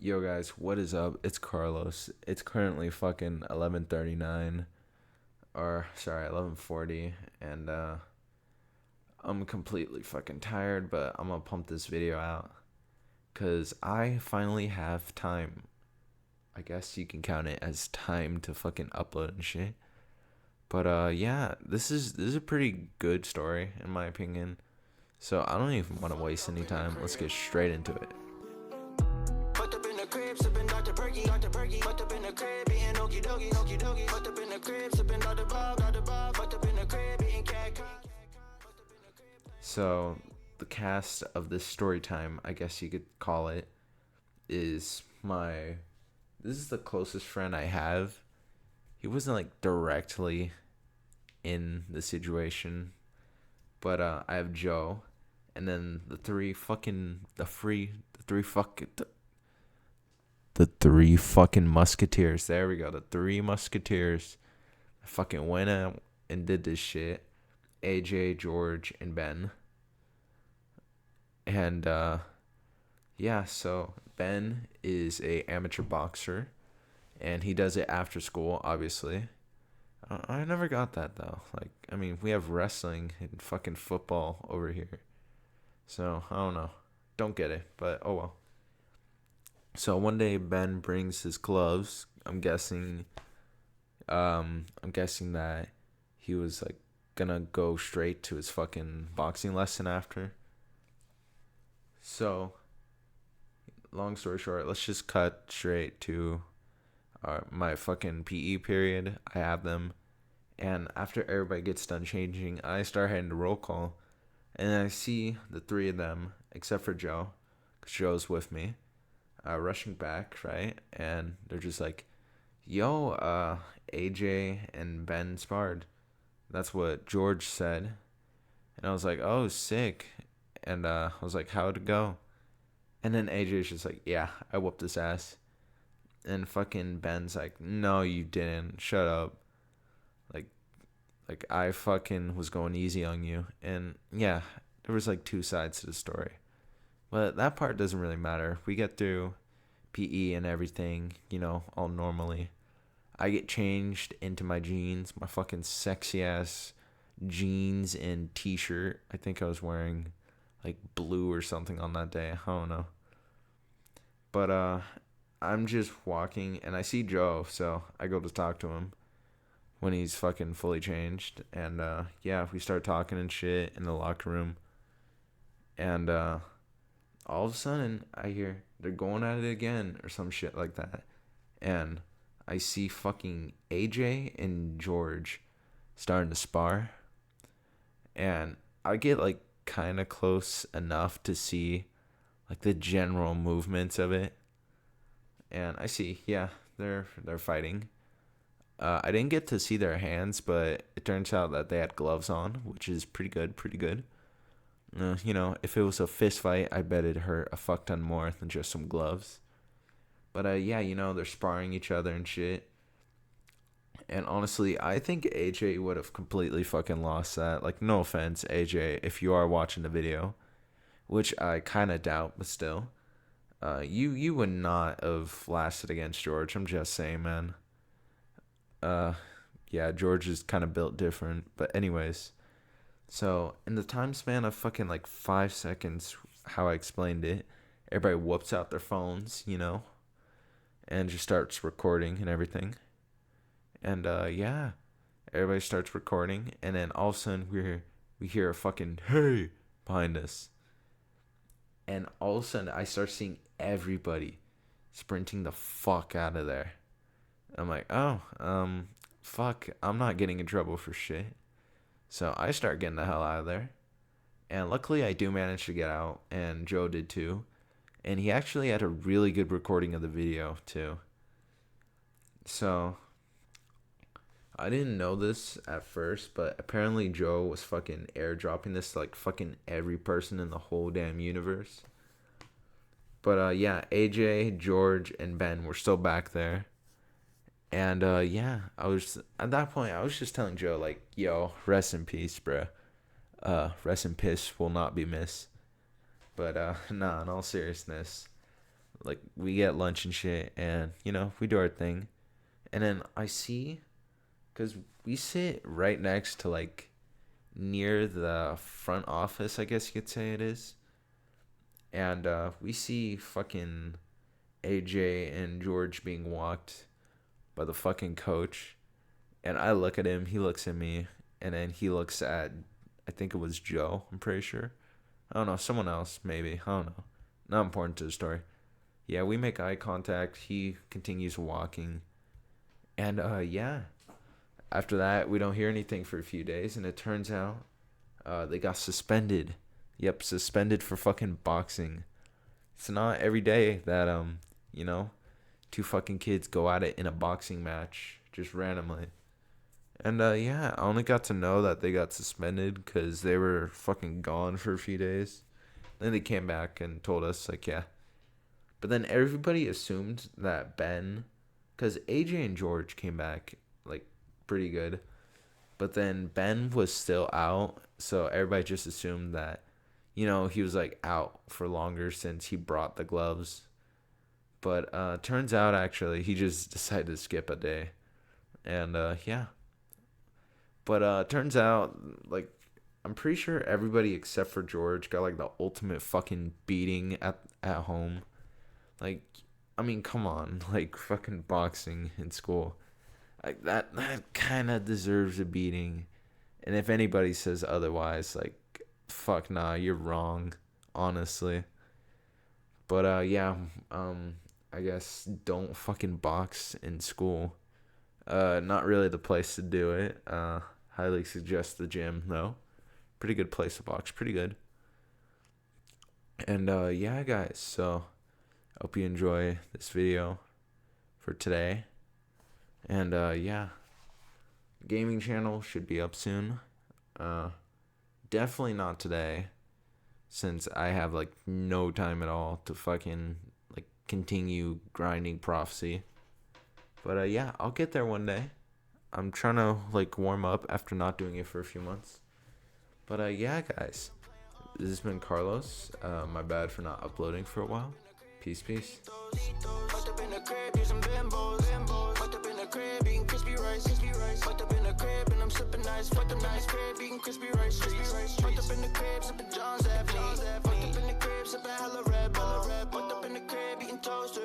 Yo guys, what is up? It's Carlos. It's currently fucking 11:39 or sorry, 11:40 and I'm completely fucking tired, but I'm going to pump this video out cuz I finally have time. I guess you can count it as time to fucking upload and shit. But yeah, this is a pretty good story in my opinion. So I don't even want to waste any time. Let's get straight into it. Fucked up in the crib, sipping Dr. Perky, Dr. Perky. Fucked up in the crib, eating okie dokie, okie dokie. Fucked up in the crib, sipping Dr. Bob, Dr. Bob. Fucked up in the crib, eating cat. So, the cast of this story time, I guess you could call it, is this is the closest friend I have. He wasn't like directly in the situation, but I have Joe, and then the three fucking musketeers. There we go. The three musketeers fucking went out and did this shit. AJ, George, and Ben. And yeah, so Ben is a amateur boxer, and he does it after school, obviously. I never got that though. Like, I mean, we have wrestling and fucking football over here, so I don't know. Don't get it, but oh well. So one day Ben brings his gloves. I'm guessing that he was like gonna go straight to his fucking boxing lesson after. So, long story short, let's just cut straight to my fucking PE period. I have them, and after everybody gets done changing, I start heading to roll call, and I see the three of them, except for Joe, because Joe's with me, rushing back, right? And they're just like, yo, AJ and Ben sparred. That's what George said. And I was like, oh, sick. And I was like, how'd it go? And then AJ's just like, yeah, I whooped his ass. And fucking Ben's like, no, you didn't. Shut up. Like, I fucking was going easy on you. And yeah, there was like two sides to the story. But that part doesn't really matter. We get through PE and everything, all normally. I get changed into my jeans, my fucking sexy ass jeans and t-shirt. I think I was wearing like blue or something on that day. I don't know. But I'm just walking and I see Joe, so I go to talk to him when he's fucking fully changed. And yeah, we start talking and shit in the locker room. And all of a sudden I hear they're going at it again or some shit like that. And I see fucking AJ and George starting to spar. And I get like kind of close enough to see like the general movements of it. And I see, yeah, they're fighting. I didn't get to see their hands, but it turns out that they had gloves on, which is pretty good. If it was a fist fight, I bet it hurt a fuck ton more than just some gloves. But yeah, they're sparring each other and shit. And honestly, I think AJ would have completely fucking lost that. Like, no offense, AJ, if you are watching the video, which I kind of doubt, but still. You would not have lasted against George. I'm just saying, man. Yeah, George is kind of built different. But anyways, so in the time span of fucking like 5 seconds, how I explained it, everybody whoops out their phones, and just starts recording and everything. And yeah, everybody starts recording, and then all of a sudden we hear a fucking hey behind us. And all of a sudden I start seeing everybody sprinting the fuck out of there. I'm like, oh, fuck, I'm not getting in trouble for shit. So I start getting the hell out of there. And luckily I do manage to get out, and Joe did too. And he actually had a really good recording of the video too. So I didn't know this at first, but apparently Joe was fucking airdropping this to like fucking every person in the whole damn universe. But yeah, AJ, George, and Ben were still back there. And yeah, at that point I was just telling Joe like, yo, rest in peace, bruh. Rest in piss will not be missed. But nah, in all seriousness, Like we get lunch and shit, and we do our thing. And then I see, cause we sit right next to like near the front office, I guess you could say it is. And we see fucking AJ and George being walked by the fucking coach. And I look at him, he looks at me, and then he looks at, I think it was Joe, I'm pretty sure. I don't know, someone else, maybe. I don't know. Not important to the story. Yeah, we make eye contact. He continues walking. And, yeah. After that, we don't hear anything for a few days, and it turns out they got suspended. Yep, suspended for fucking boxing. It's not every day that, two fucking kids go at it in a boxing match, just randomly. And, yeah, I only got to know that they got suspended because they were fucking gone for a few days. Then they came back and told us, like, yeah. But then everybody assumed that Ben, because AJ and George came back, like, pretty good. But then Ben was still out, so everybody just assumed that, he was, like, out for longer since he brought the gloves. But turns out, actually, he just decided to skip a day. And, yeah. But turns out, like, I'm pretty sure everybody except for George got, like, the ultimate fucking beating at home. Like, I mean, come on. Like, fucking boxing in school. Like, that kind of deserves a beating. And if anybody says otherwise, like, fuck nah, you're wrong, honestly. But, yeah, I guess don't fucking box in school. Not really the place to do it. Highly suggest the gym, though. Pretty good place to box. Pretty good. And, yeah, guys. So, hope you enjoy this video for today. And, yeah. Gaming channel should be up soon. Definitely not today. Since I have, like, no time at all to fucking, like, continue grinding Prophecy. But, yeah, I'll get there one day. I'm trying to, like, warm up after not doing it for a few months. But, yeah, guys. This has been Carlos. My bad for not uploading for a while. Peace. Fucked up in the crib, using bimbos. Fucked up in the crib, eating crispy rice. Fucked up in the crib, and I'm sipping nice. Fucked up nice crib, eating crispy rice. Fucked up in the crib, sipping John's Avenue. Fucked up in the crib, sipping hella Red Bull. Fucked up in the crib, eating toaster.